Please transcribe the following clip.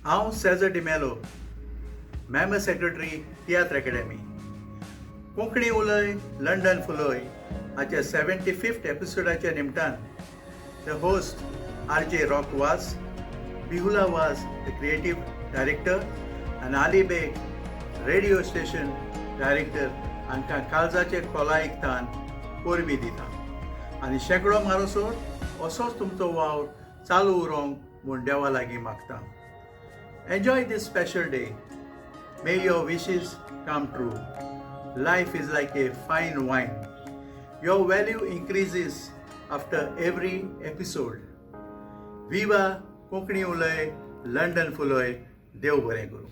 हांव Cezar D'Mello, member secretary Tiatr academy. Konkani उलय London फुलय हाच्या 75th एपिसोडाच्या निमतान the host RJ. Rock Vaz, बिहुला वाज द क्रिएटिव्ह डायरेक्टर, आनी Ali Beg radio station director हांकां काळजाचे खोला आयकतान परबी दिता. आनी शेकडो मारोसोर असोच तुमचो वावर चालू उरोंक म्हूण देवा लागीं मागता. Enjoy this special day. May your wishes come true. Life is like a fine wine. Your value increases after every episode. Viva Konkani Ulay, London Fuloy, Dev Bare Guru.